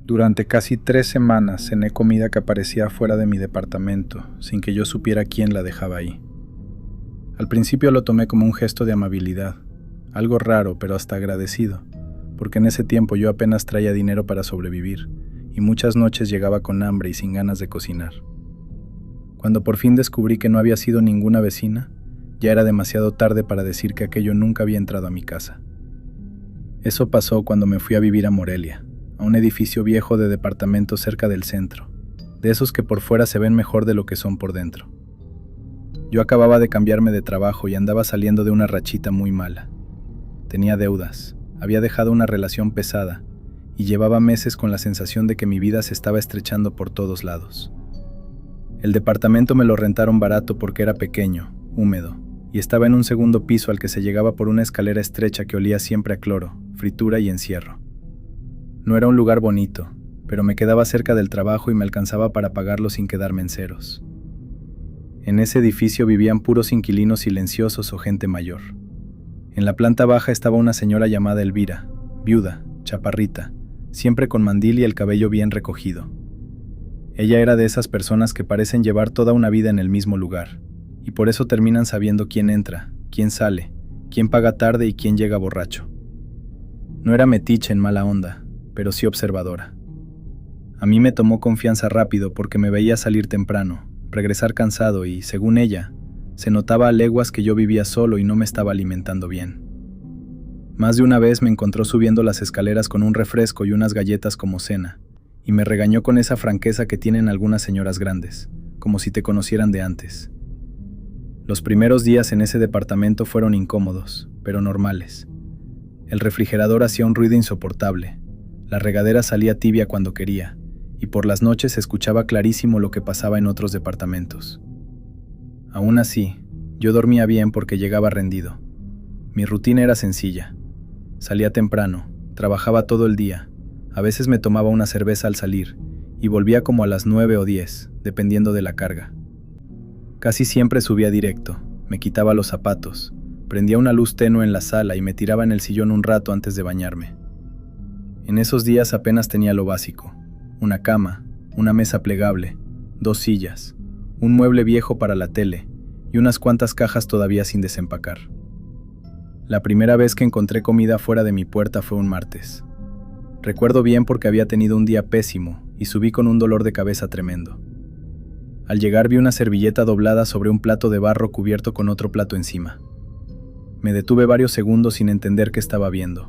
Durante casi 3 semanas cené comida que aparecía fuera de mi departamento, sin que yo supiera quién la dejaba ahí. Al principio lo tomé como un gesto de amabilidad, algo raro pero hasta agradecido, porque en ese tiempo yo apenas traía dinero para sobrevivir, y muchas noches llegaba con hambre y sin ganas de cocinar. Cuando por fin descubrí que no había sido ninguna vecina, ya era demasiado tarde para decir que aquello nunca había entrado a mi casa. Eso pasó cuando me fui a vivir a Morelia, a un edificio viejo de departamentos cerca del centro, de esos que por fuera se ven mejor de lo que son por dentro. Yo acababa de cambiarme de trabajo y andaba saliendo de una rachita muy mala. Tenía deudas, había dejado una relación pesada y llevaba meses con la sensación de que mi vida se estaba estrechando por todos lados. El departamento me lo rentaron barato porque era pequeño, húmedo, y estaba en un segundo piso al que se llegaba por una escalera estrecha que olía siempre a cloro, fritura y encierro. No era un lugar bonito, pero me quedaba cerca del trabajo y me alcanzaba para pagarlo sin quedarme en ceros. En ese edificio vivían puros inquilinos silenciosos o gente mayor. En la planta baja estaba una señora llamada Elvira, viuda, chaparrita, siempre con mandil y el cabello bien recogido. Ella era de esas personas que parecen llevar toda una vida en el mismo lugar, y por eso terminan sabiendo quién entra, quién sale, quién paga tarde y quién llega borracho. No era metiche en mala onda, pero sí observadora. A mí me tomó confianza rápido porque me veía salir temprano, regresar cansado y, según ella, se notaba a leguas que yo vivía solo y no me estaba alimentando bien. Más de una vez me encontró subiendo las escaleras con un refresco y unas galletas como cena, y me regañó con esa franqueza que tienen algunas señoras grandes, como si te conocieran de antes. Los primeros días en ese departamento fueron incómodos, pero normales. El refrigerador hacía un ruido insoportable, la regadera salía tibia cuando quería, y por las noches se escuchaba clarísimo lo que pasaba en otros departamentos. Aún así, yo dormía bien porque llegaba rendido. Mi rutina era sencilla. Salía temprano, trabajaba todo el día, a veces me tomaba una cerveza al salir, y volvía como a las 9 o 10, dependiendo de la carga. Casi siempre subía directo, me quitaba los zapatos, prendía una luz tenue en la sala y me tiraba en el sillón un rato antes de bañarme. En esos días apenas tenía lo básico: una cama, una mesa plegable, 2 sillas, un mueble viejo para la tele y unas cuantas cajas todavía sin desempacar. La primera vez que encontré comida fuera de mi puerta fue un martes. Recuerdo bien porque había tenido un día pésimo y subí con un dolor de cabeza tremendo. Al llegar vi una servilleta doblada sobre un plato de barro cubierto con otro plato encima. Me detuve varios segundos sin entender qué estaba viendo.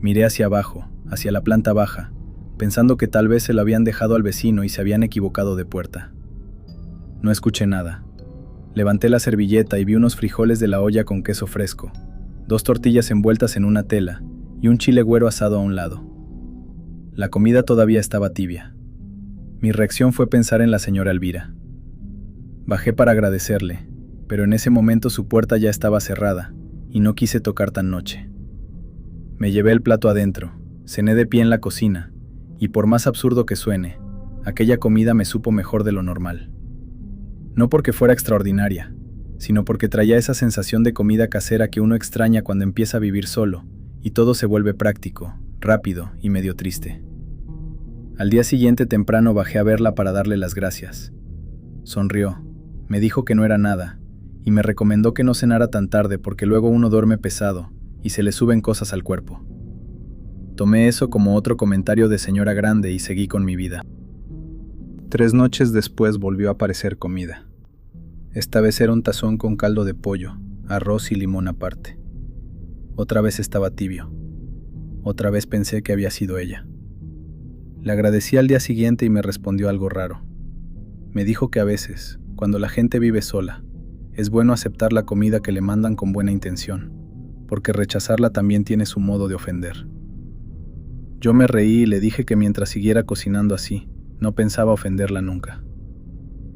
Miré hacia abajo, hacia la planta baja, pensando que tal vez se lo habían dejado al vecino y se habían equivocado de puerta. No escuché nada. Levanté la servilleta y vi unos frijoles de la olla con queso fresco, 2 tortillas envueltas en una tela y un chile güero asado a un lado. La comida todavía estaba tibia. Mi reacción fue pensar en la señora Elvira. Bajé para agradecerle, pero en ese momento su puerta ya estaba cerrada y no quise tocar tan noche. Me llevé el plato adentro, cené de pie en la cocina, y por más absurdo que suene, aquella comida me supo mejor de lo normal. No porque fuera extraordinaria, sino porque traía esa sensación de comida casera que uno extraña cuando empieza a vivir solo, y todo se vuelve práctico, rápido y medio triste. Al día siguiente temprano bajé a verla para darle las gracias. Sonrió, me dijo que no era nada, y me recomendó que no cenara tan tarde porque luego uno duerme pesado y se le suben cosas al cuerpo. Tomé eso como otro comentario de señora grande y seguí con mi vida. 3 noches después volvió a aparecer comida. Esta vez era un tazón con caldo de pollo, arroz y limón aparte. Otra vez estaba tibio. Otra vez pensé que había sido ella. Le agradecí al día siguiente y me respondió algo raro. Me dijo que a veces, cuando la gente vive sola, es bueno aceptar la comida que le mandan con buena intención, porque rechazarla también tiene su modo de ofender. Yo me reí y le dije que mientras siguiera cocinando así, no pensaba ofenderla nunca.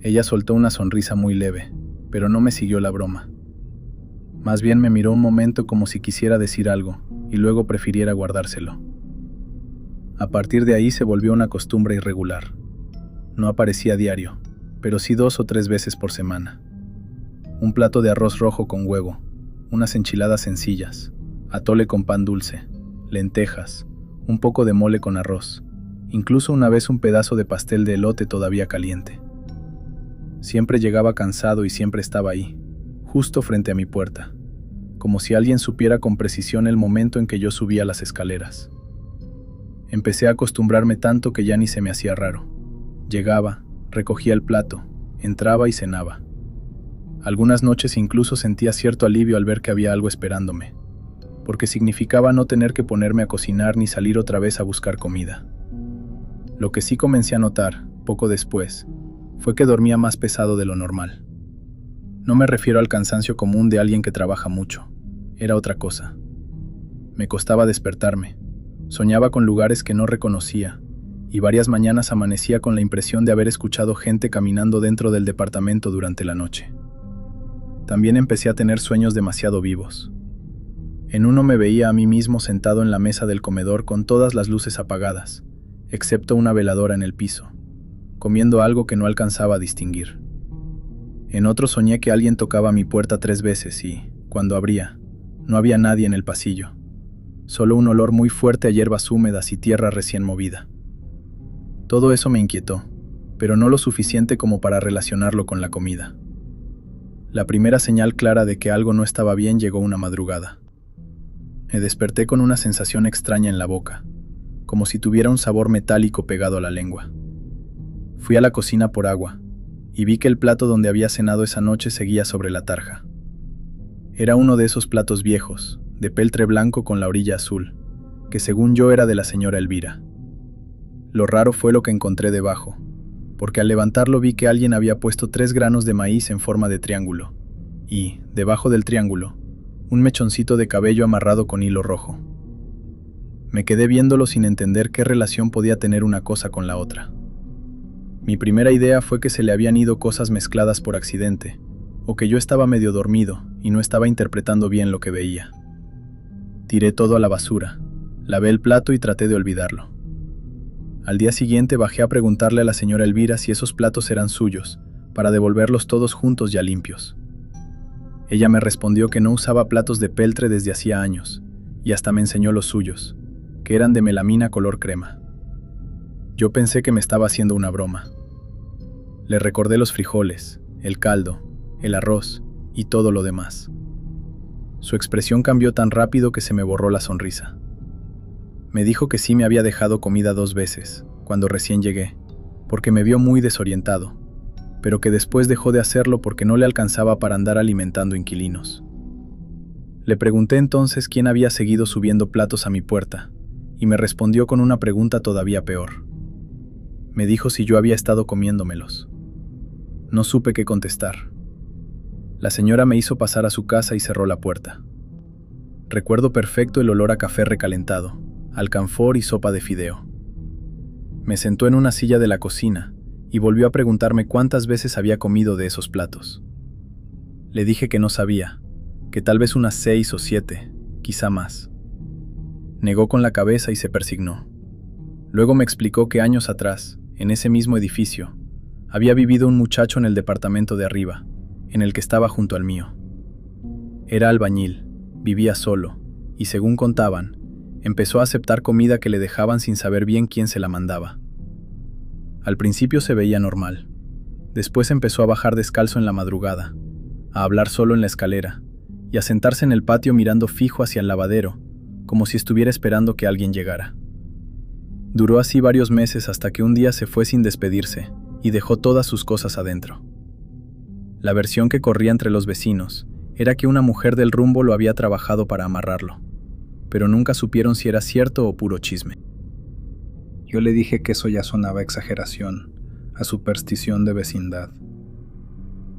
Ella soltó una sonrisa muy leve, pero no me siguió la broma. Más bien me miró un momento como si quisiera decir algo, y luego prefiriera guardárselo. A partir de ahí se volvió una costumbre irregular. No aparecía diario, pero sí 2 o 3 veces por semana. Un plato de arroz rojo con huevo, unas enchiladas sencillas, atole con pan dulce, lentejas, un poco de mole con arroz, incluso una vez un pedazo de pastel de elote todavía caliente. Siempre llegaba cansado y siempre estaba ahí, justo frente a mi puerta, como si alguien supiera con precisión el momento en que yo subía las escaleras. Empecé a acostumbrarme tanto que ya ni se me hacía raro. Llegaba, recogía el plato, entraba y cenaba. Algunas noches incluso sentía cierto alivio al ver que había algo esperándome, porque significaba no tener que ponerme a cocinar ni salir otra vez a buscar comida. Lo que sí comencé a notar, poco después, fue que dormía más pesado de lo normal. No me refiero al cansancio común de alguien que trabaja mucho, era otra cosa. Me costaba despertarme, soñaba con lugares que no reconocía, y varias mañanas amanecía con la impresión de haber escuchado gente caminando dentro del departamento durante la noche. También empecé a tener sueños demasiado vivos. En uno me veía a mí mismo sentado en la mesa del comedor con todas las luces apagadas, excepto una veladora en el piso, comiendo algo que no alcanzaba a distinguir. En otro soñé que alguien tocaba mi puerta 3 veces y, cuando abría, no había nadie en el pasillo, solo un olor muy fuerte a hierbas húmedas y tierra recién movida. Todo eso me inquietó, pero no lo suficiente como para relacionarlo con la comida. La primera señal clara de que algo no estaba bien llegó una madrugada. Me desperté con una sensación extraña en la boca, como si tuviera un sabor metálico pegado a la lengua. Fui a la cocina por agua, y vi que el plato donde había cenado esa noche seguía sobre la tarja. Era uno de esos platos viejos, de peltre blanco con la orilla azul, que según yo era de la señora Elvira. Lo raro fue lo que encontré debajo, porque al levantarlo vi que alguien había puesto 3 granos de maíz en forma de triángulo, y, debajo del triángulo, un mechoncito de cabello amarrado con hilo rojo. Me quedé viéndolo sin entender qué relación podía tener una cosa con la otra. Mi primera idea fue que se le habían ido cosas mezcladas por accidente, o que yo estaba medio dormido y no estaba interpretando bien lo que veía. Tiré todo a la basura, lavé el plato y traté de olvidarlo. Al día siguiente bajé a preguntarle a la señora Elvira si esos platos eran suyos, para devolverlos todos juntos ya limpios. Ella me respondió que no usaba platos de peltre desde hacía años, y hasta me enseñó los suyos, que eran de melamina color crema. Yo pensé que me estaba haciendo una broma. Le recordé los frijoles, el caldo, el arroz y todo lo demás. Su expresión cambió tan rápido que se me borró la sonrisa. Me dijo que sí me había dejado comida 2 veces, cuando recién llegué, porque me vio muy desorientado, pero que después dejó de hacerlo porque no le alcanzaba para andar alimentando inquilinos. Le pregunté entonces quién había seguido subiendo platos a mi puerta, y me respondió con una pregunta todavía peor. Me dijo si yo había estado comiéndomelos. No supe qué contestar. La señora me hizo pasar a su casa y cerró la puerta. Recuerdo perfecto el olor a café recalentado, alcanfor y sopa de fideo. Me sentó en una silla de la cocina y volvió a preguntarme cuántas veces había comido de esos platos. Le dije que no sabía, que tal vez unas 6 o 7, quizá más. Negó con la cabeza y se persignó. Luego me explicó que años atrás, en ese mismo edificio, había vivido un muchacho en el departamento de arriba, en el que estaba junto al mío. Era albañil, vivía solo, y según contaban, empezó a aceptar comida que le dejaban sin saber bien quién se la mandaba. Al principio se veía normal. Después empezó a bajar descalzo en la madrugada, a hablar solo en la escalera, y a sentarse en el patio mirando fijo hacia el lavadero, como si estuviera esperando que alguien llegara. Duró así varios meses hasta que un día se fue sin despedirse y dejó todas sus cosas adentro. La versión que corría entre los vecinos era que una mujer del rumbo lo había trabajado para amarrarlo, pero nunca supieron si era cierto o puro chisme. Yo le dije que eso ya sonaba a exageración, a superstición de vecindad.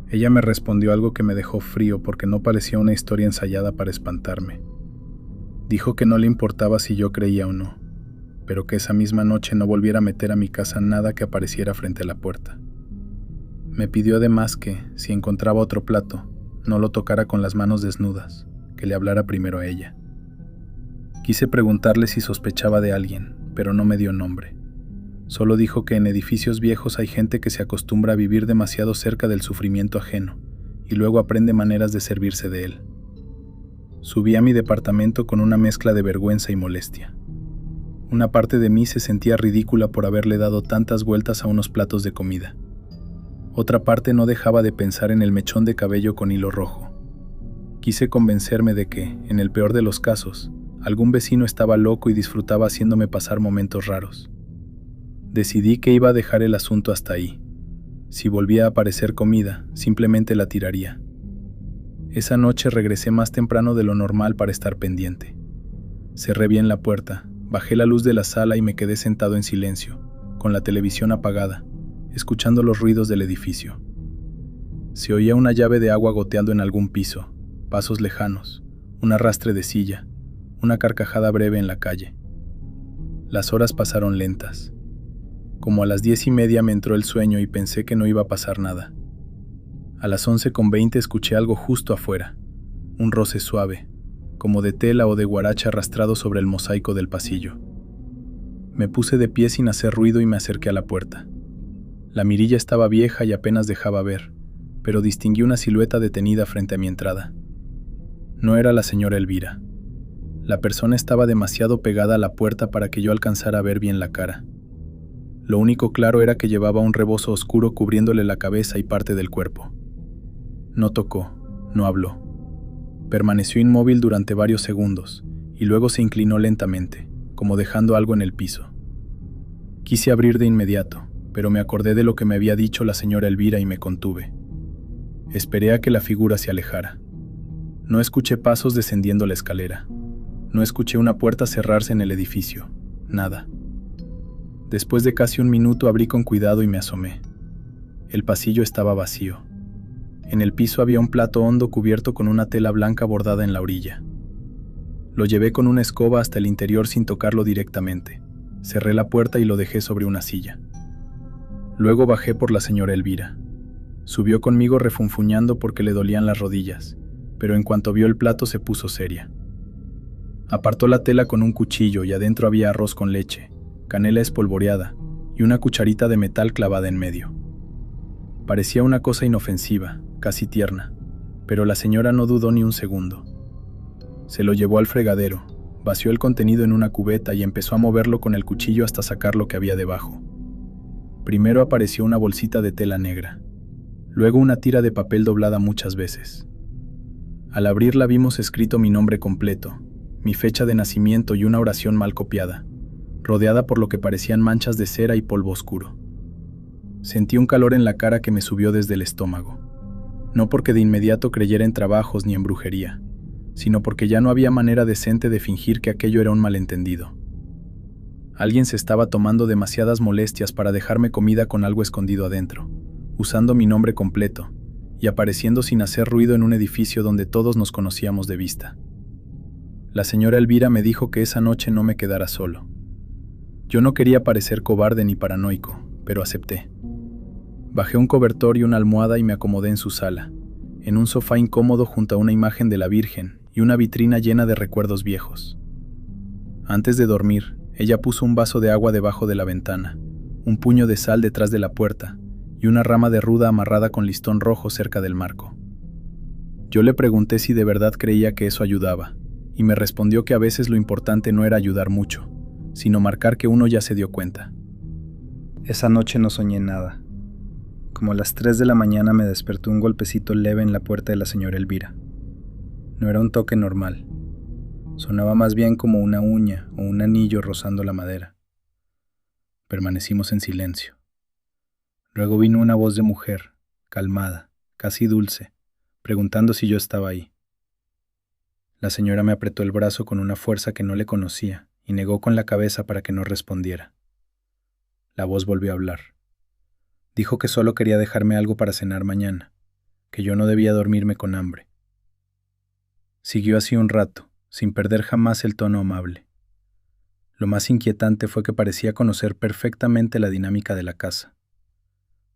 Ella me respondió algo que me dejó frío porque no parecía una historia ensayada para espantarme. Dijo que no le importaba si yo creía o no, pero que esa misma noche no volviera a meter a mi casa nada que apareciera frente a la puerta. Me pidió además que, si encontraba otro plato, no lo tocara con las manos desnudas, que le hablara primero a ella. Quise preguntarle si sospechaba de alguien, pero no me dio nombre. Solo dijo que en edificios viejos hay gente que se acostumbra a vivir demasiado cerca del sufrimiento ajeno, y luego aprende maneras de servirse de él. Subí a mi departamento con una mezcla de vergüenza y molestia. Una parte de mí se sentía ridícula por haberle dado tantas vueltas a unos platos de comida. Otra parte no dejaba de pensar en el mechón de cabello con hilo rojo. Quise convencerme de que, en el peor de los casos, algún vecino estaba loco y disfrutaba haciéndome pasar momentos raros. Decidí que iba a dejar el asunto hasta ahí. Si volvía a aparecer comida, simplemente la tiraría. Esa noche regresé más temprano de lo normal para estar pendiente. Cerré bien la puerta, bajé la luz de la sala y me quedé sentado en silencio, con la televisión apagada, escuchando los ruidos del edificio. Se oía una llave de agua goteando en algún piso, pasos lejanos, un arrastre de silla, una carcajada breve en la calle. Las horas pasaron lentas. Como a las 10:30 me entró el sueño y pensé que no iba a pasar nada. A las 11:20 escuché algo justo afuera, un roce suave, como de tela o de guaracha arrastrado sobre el mosaico del pasillo. Me puse de pie sin hacer ruido y me acerqué a la puerta. La mirilla estaba vieja y apenas dejaba ver, pero distinguí una silueta detenida frente a mi entrada. No era la señora Elvira. La persona estaba demasiado pegada a la puerta para que yo alcanzara a ver bien la cara. Lo único claro era que llevaba un rebozo oscuro cubriéndole la cabeza y parte del cuerpo. No tocó, no habló. Permaneció inmóvil durante varios segundos, y luego se inclinó lentamente, como dejando algo en el piso. Quise abrir de inmediato, pero me acordé de lo que me había dicho la señora Elvira y me contuve. Esperé a que la figura se alejara. No escuché pasos descendiendo la escalera. No escuché una puerta cerrarse en el edificio. Nada. Después de casi un minuto abrí con cuidado y me asomé. El pasillo estaba vacío. En el piso había un plato hondo cubierto con una tela blanca bordada en la orilla. Lo llevé con una escoba hasta el interior sin tocarlo directamente. Cerré la puerta y lo dejé sobre una silla. Luego bajé por la señora Elvira. Subió conmigo refunfuñando porque le dolían las rodillas, pero en cuanto vio el plato se puso seria. Apartó la tela con un cuchillo y adentro había arroz con leche, canela espolvoreada y una cucharita de metal clavada en medio. Parecía una cosa inofensiva, casi tierna, pero la señora no dudó ni un segundo. Se lo llevó al fregadero, vació el contenido en una cubeta y empezó a moverlo con el cuchillo hasta sacar lo que había debajo. Primero apareció una bolsita de tela negra, luego una tira de papel doblada muchas veces. Al abrirla vimos escrito mi nombre completo, mi fecha de nacimiento y una oración mal copiada, rodeada por lo que parecían manchas de cera y polvo oscuro. Sentí un calor en la cara que me subió desde el estómago, no porque de inmediato creyera en trabajos ni en brujería, sino porque ya no había manera decente de fingir que aquello era un malentendido. Alguien se estaba tomando demasiadas molestias para dejarme comida con algo escondido adentro, usando mi nombre completo y apareciendo sin hacer ruido en un edificio donde todos nos conocíamos de vista. La señora Elvira me dijo que esa noche no me quedara solo. Yo no quería parecer cobarde ni paranoico, pero acepté. Bajé un cobertor y una almohada y me acomodé en su sala, en un sofá incómodo junto a una imagen de la Virgen y una vitrina llena de recuerdos viejos. Antes de dormir, ella puso un vaso de agua debajo de la ventana, un puño de sal detrás de la puerta y una rama de ruda amarrada con listón rojo cerca del marco. Yo le pregunté si de verdad creía que eso ayudaba, y me respondió que a veces lo importante no era ayudar mucho, sino marcar que uno ya se dio cuenta. Esa noche no soñé nada. Como a las 3 de la mañana me despertó un golpecito leve en la puerta de la señora Elvira. No era un toque normal. Sonaba más bien como una uña o un anillo rozando la madera. Permanecimos en silencio. Luego vino una voz de mujer, calmada, casi dulce, preguntando si yo estaba ahí. La señora me apretó el brazo con una fuerza que no le conocía y negó con la cabeza para que no respondiera. La voz volvió a hablar. Dijo que solo quería dejarme algo para cenar mañana, que yo no debía dormirme con hambre. Siguió así un rato, sin perder jamás el tono amable. Lo más inquietante fue que parecía conocer perfectamente la dinámica de la casa.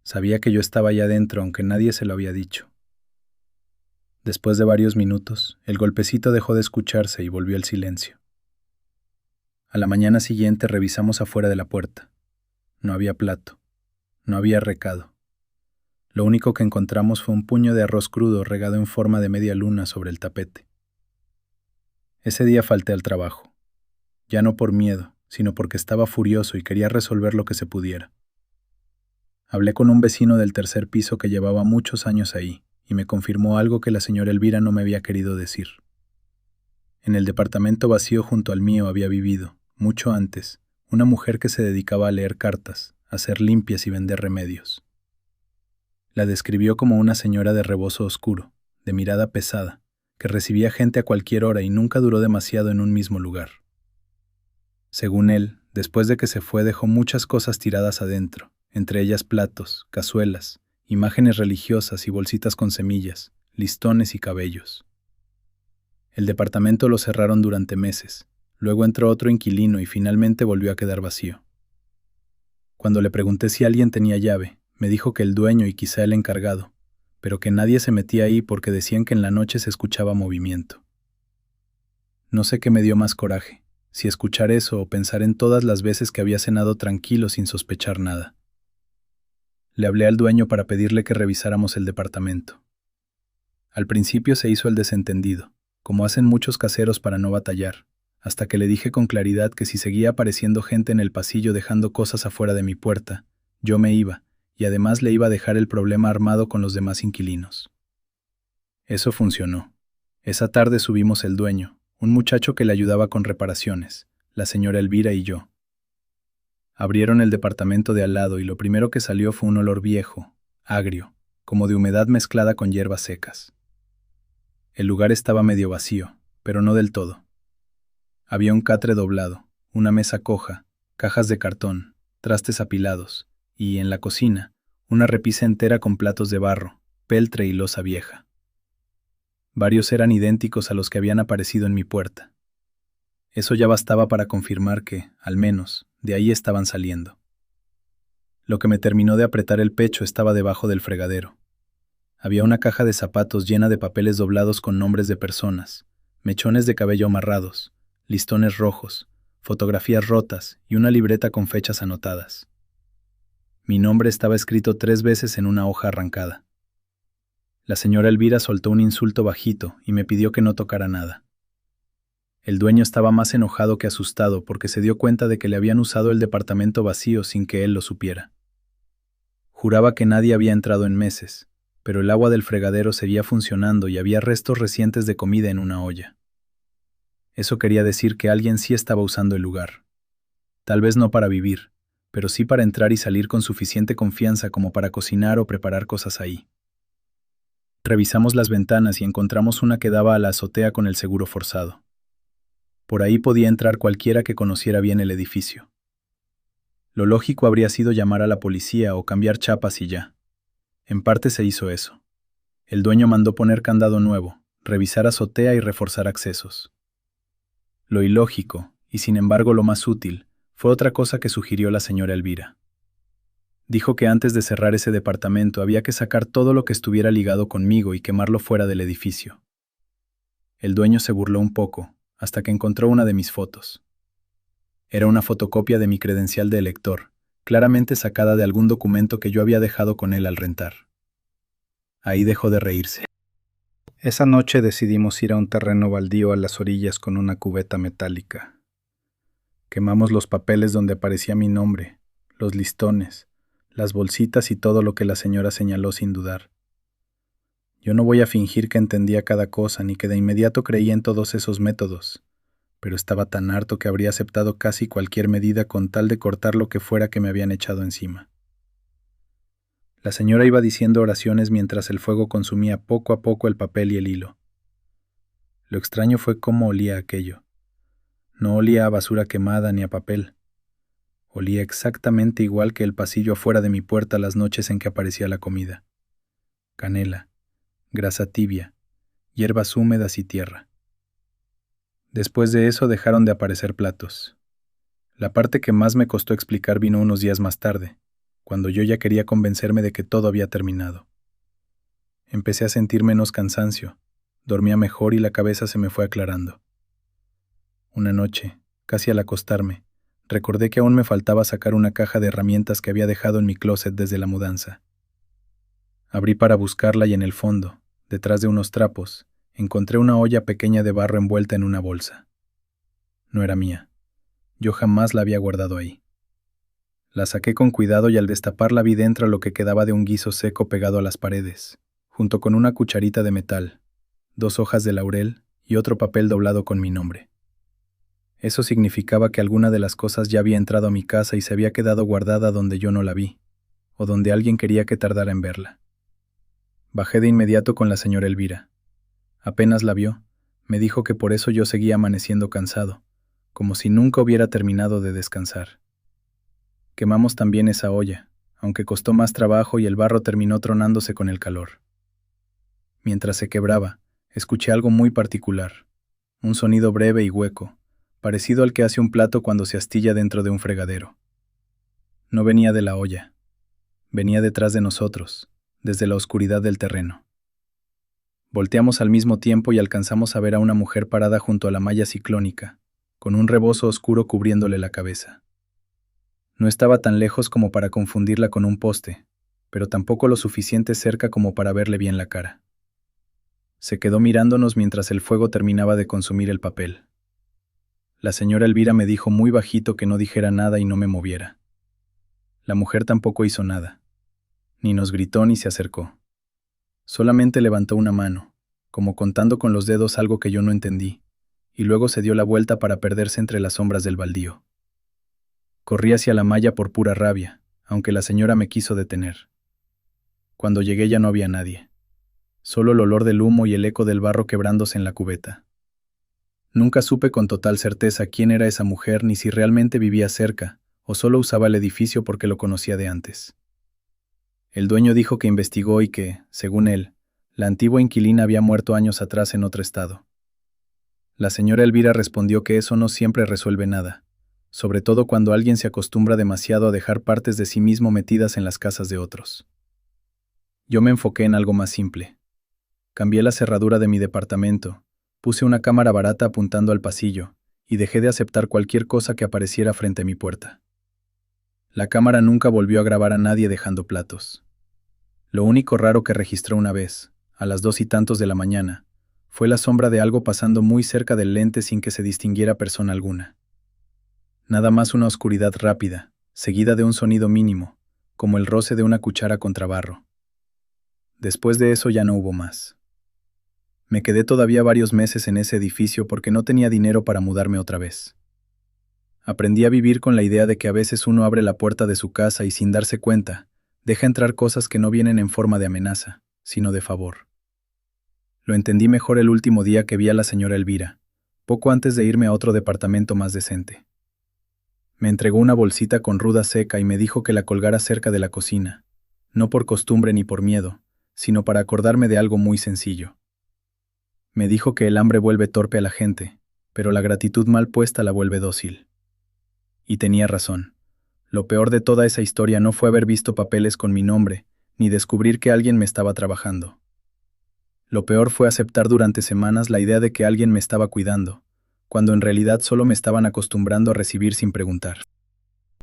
Sabía que yo estaba allá adentro, aunque nadie se lo había dicho. Después de varios minutos, el golpecito dejó de escucharse y volvió el silencio. A la mañana siguiente revisamos afuera de la puerta. No había plato. No había recado. Lo único que encontramos fue un puño de arroz crudo regado en forma de media luna sobre el tapete. Ese día falté al trabajo. Ya no por miedo, sino porque estaba furioso y quería resolver lo que se pudiera. Hablé con un vecino del tercer piso que llevaba muchos años ahí, y me confirmó algo que la señora Elvira no me había querido decir. En el departamento vacío junto al mío había vivido, mucho antes, una mujer que se dedicaba a leer cartas, a hacer limpias y vender remedios. La describió como una señora de rebozo oscuro, de mirada pesada, que recibía gente a cualquier hora y nunca duró demasiado en un mismo lugar. Según él, después de que se fue dejó muchas cosas tiradas adentro, entre ellas platos, cazuelas, imágenes religiosas y bolsitas con semillas, listones y cabellos. El departamento lo cerraron durante meses, luego entró otro inquilino y finalmente volvió a quedar vacío. Cuando le pregunté si alguien tenía llave, me dijo que el dueño y quizá el encargado, pero que nadie se metía ahí porque decían que en la noche se escuchaba movimiento. No sé qué me dio más coraje, si escuchar eso o pensar en todas las veces que había cenado tranquilo sin sospechar nada. Le hablé al dueño para pedirle que revisáramos el departamento. Al principio se hizo el desentendido, como hacen muchos caseros para no batallar, hasta que le dije con claridad que si seguía apareciendo gente en el pasillo dejando cosas afuera de mi puerta, yo me iba, y además le iba a dejar el problema armado con los demás inquilinos. Eso funcionó. Esa tarde subimos el dueño, un muchacho que le ayudaba con reparaciones, la señora Elvira y yo. Abrieron el departamento de al lado y lo primero que salió fue un olor viejo, agrio, como de humedad mezclada con hierbas secas. El lugar estaba medio vacío, pero no del todo. Había un catre doblado, una mesa coja, cajas de cartón, trastes apilados, y, en la cocina, una repisa entera con platos de barro, peltre y loza vieja. Varios eran idénticos a los que habían aparecido en mi puerta. Eso ya bastaba para confirmar que, al menos, de ahí estaban saliendo. Lo que me terminó de apretar el pecho estaba debajo del fregadero. Había una caja de zapatos llena de papeles doblados con nombres de personas, mechones de cabello amarrados, listones rojos, fotografías rotas y una libreta con fechas anotadas. Mi nombre estaba escrito 3 veces en una hoja arrancada. La señora Elvira soltó un insulto bajito y me pidió que no tocara nada. El dueño estaba más enojado que asustado porque se dio cuenta de que le habían usado el departamento vacío sin que él lo supiera. Juraba que nadie había entrado en meses, pero el agua del fregadero seguía funcionando y había restos recientes de comida en una olla. Eso quería decir que alguien sí estaba usando el lugar. Tal vez no para vivir, pero sí para entrar y salir con suficiente confianza como para cocinar o preparar cosas ahí. Revisamos las ventanas y encontramos una que daba a la azotea con el seguro forzado. Por ahí podía entrar cualquiera que conociera bien el edificio. Lo lógico habría sido llamar a la policía o cambiar chapas y ya. En parte se hizo eso. El dueño mandó poner candado nuevo, revisar azotea y reforzar accesos. Lo ilógico, y sin embargo lo más útil, fue otra cosa que sugirió la señora Elvira. Dijo que antes de cerrar ese departamento había que sacar todo lo que estuviera ligado conmigo y quemarlo fuera del edificio. El dueño se burló un poco, hasta que encontró una de mis fotos. Era una fotocopia de mi credencial de elector, claramente sacada de algún documento que yo había dejado con él al rentar. Ahí dejó de reírse. Esa noche decidimos ir a un terreno baldío a las orillas con una cubeta metálica. Quemamos los papeles donde aparecía mi nombre, los listones, las bolsitas y todo lo que la señora señaló sin dudar. Yo no voy a fingir que entendía cada cosa ni que de inmediato creía en todos esos métodos, pero estaba tan harto que habría aceptado casi cualquier medida con tal de cortar lo que fuera que me habían echado encima. La señora iba diciendo oraciones mientras el fuego consumía poco a poco el papel y el hilo. Lo extraño fue cómo olía aquello. No olía a basura quemada ni a papel. Olía exactamente igual que el pasillo afuera de mi puerta las noches en que aparecía la comida. Canela, grasa tibia, hierbas húmedas y tierra. Después de eso dejaron de aparecer platos. La parte que más me costó explicar vino unos días más tarde, cuando yo ya quería convencerme de que todo había terminado. Empecé a sentir menos cansancio, dormía mejor y la cabeza se me fue aclarando. Una noche, casi al acostarme, recordé que aún me faltaba sacar una caja de herramientas que había dejado en mi closet desde la mudanza. Abrí para buscarla y en el fondo, detrás de unos trapos, encontré una olla pequeña de barro envuelta en una bolsa. No era mía. Yo jamás la había guardado ahí. La saqué con cuidado y al destaparla vi dentro lo que quedaba de un guiso seco pegado a las paredes, junto con una cucharita de metal, 2 hojas de laurel y otro papel doblado con mi nombre. Eso significaba que alguna de las cosas ya había entrado a mi casa y se había quedado guardada donde yo no la vi, o donde alguien quería que tardara en verla. Bajé de inmediato con la señora Elvira. Apenas la vio, me dijo que por eso yo seguía amaneciendo cansado, como si nunca hubiera terminado de descansar. Quemamos también esa olla, aunque costó más trabajo y el barro terminó tronándose con el calor. Mientras se quebraba, escuché algo muy particular, un sonido breve y hueco, parecido al que hace un plato cuando se astilla dentro de un fregadero. No venía de la olla, venía detrás de nosotros, desde la oscuridad del terreno. Volteamos al mismo tiempo y alcanzamos a ver a una mujer parada junto a la malla ciclónica, con un rebozo oscuro cubriéndole la cabeza. No estaba tan lejos como para confundirla con un poste, pero tampoco lo suficiente cerca como para verle bien la cara. Se quedó mirándonos mientras el fuego terminaba de consumir el papel. La señora Elvira me dijo muy bajito que no dijera nada y no me moviera. La mujer tampoco hizo nada. Ni nos gritó ni se acercó. Solamente levantó una mano, como contando con los dedos algo que yo no entendí, y luego se dio la vuelta para perderse entre las sombras del baldío. Corrí hacia la malla por pura rabia, aunque la señora me quiso detener. Cuando llegué ya no había nadie. Solo el olor del humo y el eco del barro quebrándose en la cubeta. Nunca supe con total certeza quién era esa mujer ni si realmente vivía cerca, o solo usaba el edificio porque lo conocía de antes. El dueño dijo que investigó y que, según él, la antigua inquilina había muerto años atrás en otro estado. La señora Elvira respondió que eso no siempre resuelve nada, sobre todo cuando alguien se acostumbra demasiado a dejar partes de sí mismo metidas en las casas de otros. Yo me enfoqué en algo más simple. Cambié la cerradura de mi departamento, puse una cámara barata apuntando al pasillo, y dejé de aceptar cualquier cosa que apareciera frente a mi puerta. La cámara nunca volvió a grabar a nadie dejando platos. Lo único raro que registró una vez, a las 2:00 de la mañana, fue la sombra de algo pasando muy cerca del lente sin que se distinguiera persona alguna. Nada más una oscuridad rápida, seguida de un sonido mínimo, como el roce de una cuchara contra barro. Después de eso ya no hubo más. Me quedé todavía varios meses en ese edificio porque no tenía dinero para mudarme otra vez. Aprendí a vivir con la idea de que a veces uno abre la puerta de su casa y sin darse cuenta, deja entrar cosas que no vienen en forma de amenaza, sino de favor. Lo entendí mejor el último día que vi a la señora Elvira, poco antes de irme a otro departamento más decente. Me entregó una bolsita con ruda seca y me dijo que la colgara cerca de la cocina, no por costumbre ni por miedo, sino para acordarme de algo muy sencillo. Me dijo que el hambre vuelve torpe a la gente, pero la gratitud mal puesta la vuelve dócil. Y tenía razón. Lo peor de toda esa historia no fue haber visto papeles con mi nombre, ni descubrir que alguien me estaba trabajando. Lo peor fue aceptar durante semanas la idea de que alguien me estaba cuidando, cuando en realidad solo me estaban acostumbrando a recibir sin preguntar.